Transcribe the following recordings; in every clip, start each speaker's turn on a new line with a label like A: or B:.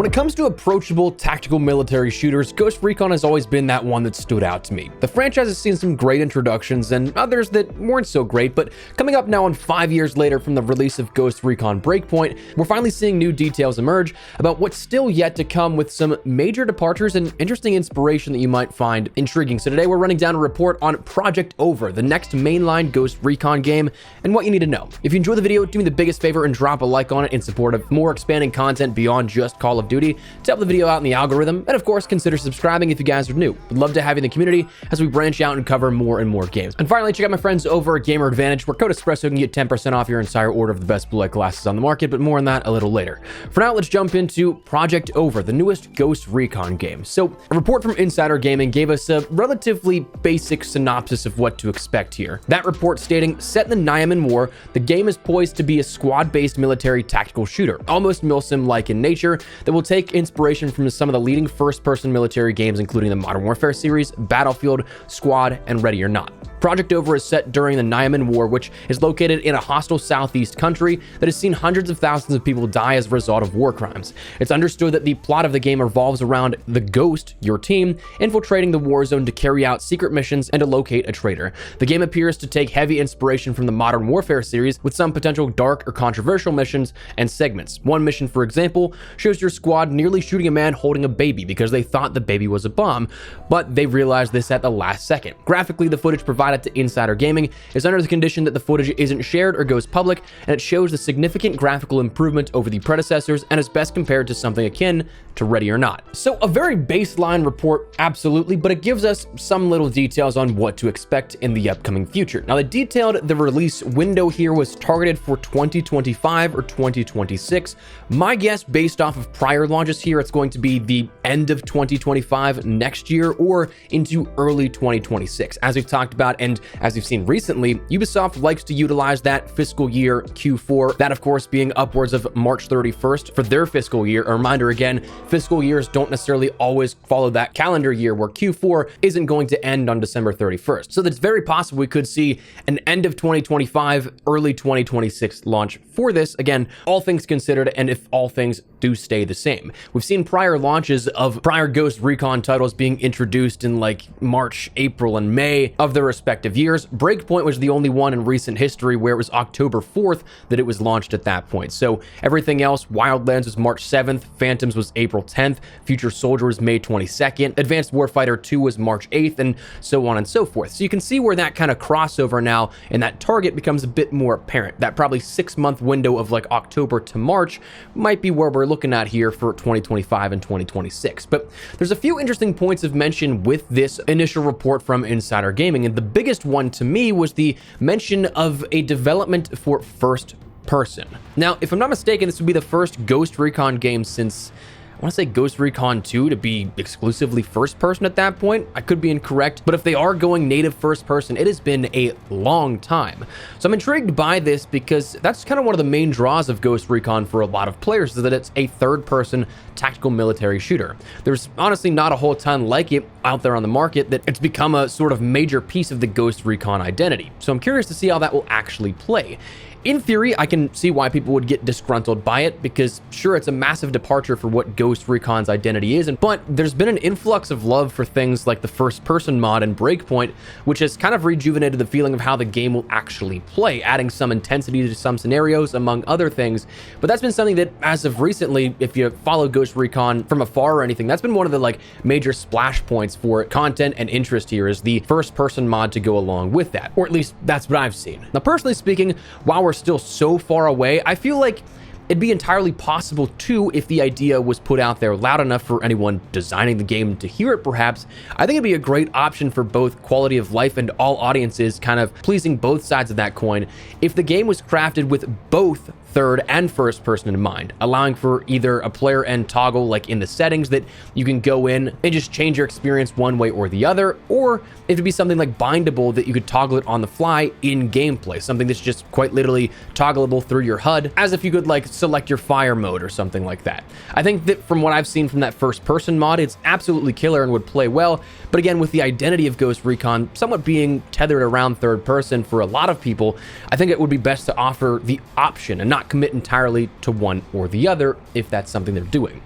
A: When it comes to approachable tactical military shooters, Ghost Recon has always been that one that stood out to me. The franchise has seen some great introductions and others that weren't so great, but coming up now on 5 years later from the release of Ghost Recon Breakpoint, we're finally seeing new details emerge about what's still yet to come, with some major departures and interesting inspiration that you might find intriguing. So today we're running down a report on Project Over, the next mainline Ghost Recon game, and what you need to know. If you enjoy the video, do me the biggest favor and drop a like on it in support of more expanding content beyond just Call of Duty to help the video out in the algorithm, and of course consider subscribing if you guys are new. We'd love to have you in the community as we branch out and cover more and more games. And finally, check out my friends over at Gamer Advantage, where code Espresso can get 10% off your entire order of the best blue light glasses on the market, but more on that a little later. For now, let's jump into Project Over, the newest Ghost Recon game. So a report from Insider Gaming gave us a relatively basic synopsis of what to expect here. That report stating, set in the Nyaman War, the game is poised to be a squad-based military tactical shooter, almost milsim-like in nature, that will take inspiration from some of the leading first-person military games, including the Modern Warfare series, Battlefield, Squad, and Ready or Not. Project Over is set during the Nyaman War, which is located in a hostile southeast country that has seen hundreds of thousands of people die as a result of war crimes. It's understood that the plot of the game revolves around the Ghost, your team, infiltrating the war zone to carry out secret missions and to locate a traitor. The game appears to take heavy inspiration from the Modern Warfare series, with some potential dark or controversial missions and segments. One mission, for example, shows your squad nearly shooting a man holding a baby because they thought the baby was a bomb, but they realized this at the last second. Graphically, the footage provided to Insider Gaming is under the condition that the footage isn't shared or goes public, and it shows the significant graphical improvement over the predecessors and is best compared to something akin to Ready or Not. So a very baseline report, absolutely, but it gives us some little details on what to expect in the upcoming future. Now, the release window here was targeted for 2025 or 2026. My guess, based off of prior launches here, it's going to be the end of 2025 next year or into early 2026. As we've talked about and as we've seen recently, Ubisoft likes to utilize that fiscal year Q4, that of course being upwards of March 31st for their fiscal year. A reminder again, fiscal years don't necessarily always follow that calendar year, where Q4 isn't going to end on December 31st. So it's very possible we could see an end of 2025, early 2026 launch for this. Again, all things considered, and if all things do stay the same. We've seen prior launches of prior Ghost Recon titles being introduced in like March, April, and May of their respective years. Breakpoint was the only one in recent history where it was October 4th that it was launched at that point. So everything else, Wildlands was March 7th, Phantoms was April 10th, Future Soldier was May 22nd, Advanced Warfighter 2 was March 8th, and so on and so forth. So you can see where that kind of crossover now and that target becomes a bit more apparent. That probably 6-month window of like October to March might be where we're looking at here for 2025 and 2026. But there's a few interesting points of mention with this initial report from Insider Gaming, and the biggest one to me was the mention of a development for first person. Now, if I'm not mistaken, this would be the first Ghost Recon game since, I want to say, Ghost Recon 2 to be exclusively first person at that point. I could be incorrect, but if they are going native first person, it has been a long time. So I'm intrigued by this because that's kind of one of the main draws of Ghost Recon for a lot of players, is that it's a third person tactical military shooter. There's honestly not a whole ton like it out there on the market, that it's become a sort of major piece of the Ghost Recon identity. So I'm curious to see how that will actually play. In theory, I can see why people would get disgruntled by it, because sure, it's a massive departure for what Ghost Recon's identity is, but there's been an influx of love for things like the first-person mod and Breakpoint, which has kind of rejuvenated the feeling of how the game will actually play, adding some intensity to some scenarios, among other things. But that's been something that, as of recently, if you follow Ghost Recon from afar or anything, that's been one of the like major splash points for content and interest here, is the first-person mod to go along with that, or at least that's what I've seen. Now, personally speaking, while we're still so far away, I feel like it'd be entirely possible too if the idea was put out there loud enough for anyone designing the game to hear it perhaps. I think it'd be a great option for both quality of life and all audiences, kind of pleasing both sides of that coin, if the game was crafted with both third and first person in mind, allowing for either a player end toggle like in the settings that you can go in and just change your experience one way or the other, or it'd be something like bindable that you could toggle it on the fly in gameplay, something that's just quite literally toggleable through your HUD, as if you could like select your fire mode or something like that. I think that from what I've seen from that first person mod, it's absolutely killer and would play well, but again, with the identity of Ghost Recon somewhat being tethered around third person for a lot of people, I think it would be best to offer the option and not commit entirely to one or the other if that's something they're doing.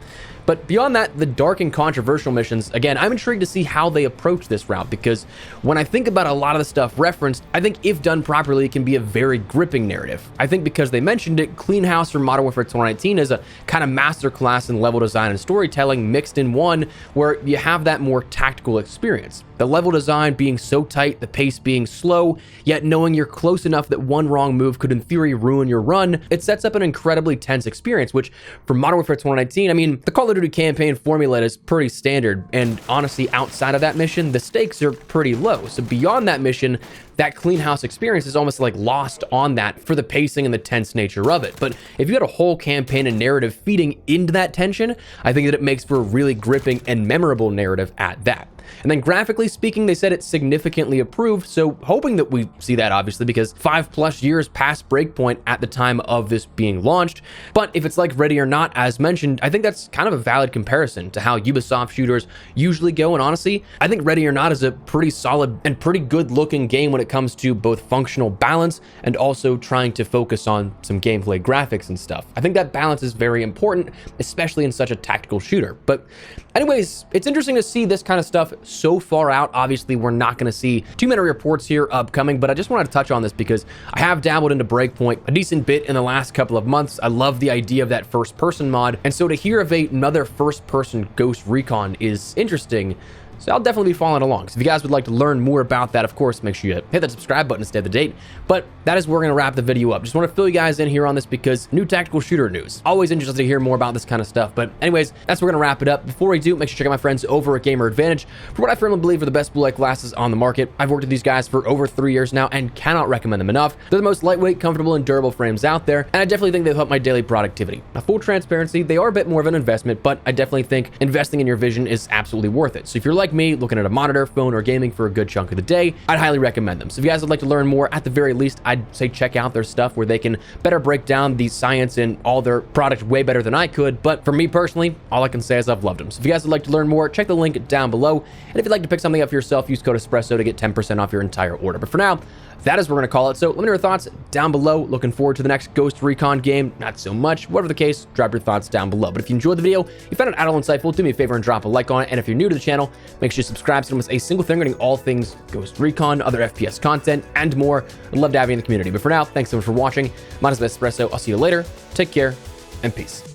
A: But beyond that, the dark and controversial missions, again, I'm intrigued to see how they approach this route, because when I think about a lot of the stuff referenced, I think if done properly, it can be a very gripping narrative. I think because they mentioned it, Clean House from Modern Warfare 2019 is a kind of masterclass in level design and storytelling mixed in one, where you have that more tactical experience. The level design being so tight, the pace being slow, yet knowing you're close enough that one wrong move could in theory ruin your run, it sets up an incredibly tense experience, which for Modern Warfare 2019, I mean, the Call of Duty campaign formula is pretty standard, and honestly, outside of that mission, the stakes are pretty low. So beyond that mission, that Clean House experience is almost like lost on that for the pacing and the tense nature of it. But if you had a whole campaign and narrative feeding into that tension, I think that it makes for a really gripping and memorable narrative at that. And then graphically speaking, they said it's significantly improved, so hoping that we see that, obviously, because 5+ years past Breakpoint at the time of this being launched. But if it's like Ready or Not, as mentioned, I think that's kind of a valid comparison to how Ubisoft shooters usually go, and honestly, I think Ready or Not is a pretty solid and pretty good looking game when it comes to both functional balance and also trying to focus on some gameplay graphics and stuff. I think that balance is very important, especially in such a tactical shooter. But anyways, it's interesting to see this kind of stuff so far out. Obviously, we're not going to see too many reports here upcoming, but I just wanted to touch on this because I have dabbled into Breakpoint a decent bit in the last couple of months. I love the idea of that first-person mod, and so to hear of another first-person Ghost Recon is interesting. So I'll definitely be following along. So if you guys would like to learn more about that, of course, make sure you hit that subscribe button to stay up to date. But that is where we're going to wrap the video up. Just want to fill you guys in here on this because new tactical shooter news. Always interested to hear more about this kind of stuff. But anyways, that's where we're going to wrap it up. Before we do, make sure to check out my friends over at Gamer Advantage for what I firmly believe are the best blue light glasses on the market. I've worked with these guys for over 3 years now and cannot recommend them enough. They're the most lightweight, comfortable, and durable frames out there, and I definitely think they've helped my daily productivity. Now, full transparency, they are a bit more of an investment, but I definitely think investing in your vision is absolutely worth it. So if you're like me, looking at a monitor, phone, or gaming for a good chunk of the day, I'd highly recommend them. So if you guys would like to learn more, at the very least, I'd say check out their stuff where they can better break down the science in all their product way better than I could. But for me personally, all I can say is I've loved them. So if you guys would like to learn more, check the link down below. And if you'd like to pick something up for yourself, use code Espresso to get 10% off your entire order. But for now, that is what we're going to call it. So let me know your thoughts down below. Looking forward to the next Ghost Recon game. Not so much. Whatever the case, drop your thoughts down below. But if you enjoyed the video, you found it at all insightful, do me a favor and drop a like on it. And if you're new to the channel, make sure you subscribe so you don't miss a single thing regarding all things Ghost Recon, other FPS content, and more. I'd love to have you in the community. But for now, thanks so much for watching. My name is Espresso. I'll see you later. Take care and peace.